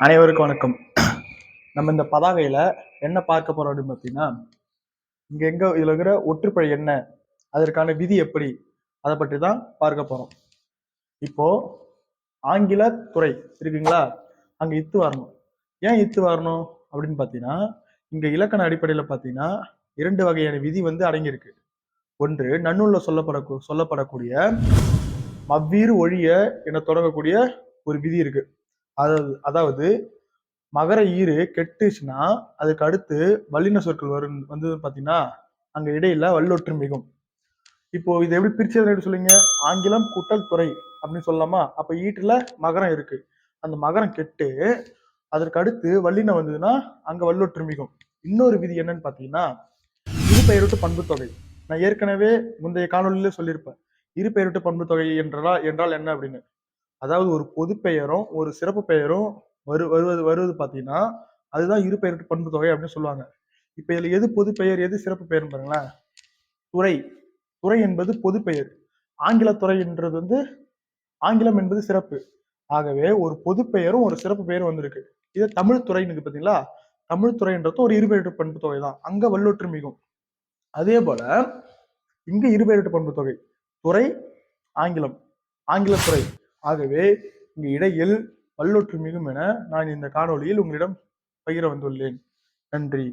அனைவருக்கும் வணக்கம். நம்ம இந்த பதாகையில என்ன பார்க்க போறோம் அப்படின்னு பார்த்தீங்கன்னா, இங்க எங்க இதுல இருக்கிற ஒற்றுப்படை என்ன, அதற்கான விதி எப்படி, அதை பற்றி தான் பார்க்க போறோம். இப்போ ஆங்கில துறை இருக்குங்களா, அங்க இத்து வரணும். ஏன் இத்து வரணும் அப்படின்னு பார்த்தீங்கன்னா, இங்க இலக்கண அடிப்படையில பார்த்தீங்கன்னா 2 வகையான விதி அடங்கியிருக்கு. ஒன்று நன்னூல்ல சொல்லப்படக்கூடிய மவ்வீறு ஒழிய என தொடங்கக்கூடிய ஒரு விதி இருக்கு. அதாவது மகர ஈறு கெட்டுச்சுன்னா அதுக்கு அடுத்து வல்லின சொற்கள் வந்தது பாத்தீங்கன்னா அங்க இடையில வல்லொற்று மிகும். இப்போ இது எப்படி பிரிச்சது சொல்லுங்க, ஆங்கிலம் கூட்டல் துறை அப்படின்னு சொல்லலாமா? அப்ப ஈட்டுல மகரம் இருக்கு, அந்த மகரம் கெட்டு அதற்கு அடுத்து வல்லின வந்ததுன்னா அங்க வல்லொற்று மிகும். இன்னொரு விதி என்னன்னு பாத்தீங்கன்னா இரு பெயரொட்டு பண்பு தொகை. நான் ஏற்கனவே முந்தைய காணொலியில சொல்லியிருப்பேன் இரு பெயரொட்டு பண்பு தொகை என்றால் என்ன அப்படின்னு. அதாவது ஒரு பொது பெயரும் ஒரு சிறப்பு பெயரும் வருவது பாத்தீங்கன்னா அதுதான் இரு பெயரொட்டு பண்பு தொகை அப்படின்னு சொல்லுவாங்க. இப்ப இதுல எது பொது பெயர் எது சிறப்பு பெயர் பாருங்களேன். துறை துறை என்பது பொது பெயர், ஆங்கில துறை என்றது ஆங்கிலம் என்பது சிறப்பு. ஆகவே ஒரு பொது பெயரும் ஒரு சிறப்பு பெயரும் வந்திருக்கு. இது தமிழ் துறைன்னு பாத்தீங்களா, தமிழ் துறைன்றது ஒரு இருபெயரொட்டு பண்பு தொகை தான், அங்க வல்லொற்று மிகும். அதே போல இங்க இருபெயரொட்டு பண்பு தொகை துறை ஆங்கிலம் ஆங்கிலத்துறை. ஆகவே இங்கு இடையில் வல்லொற்று மிகும் என நான் இந்த காணொலியில் உங்களிடம் பகிர வந்துள்ளேன். நன்றி.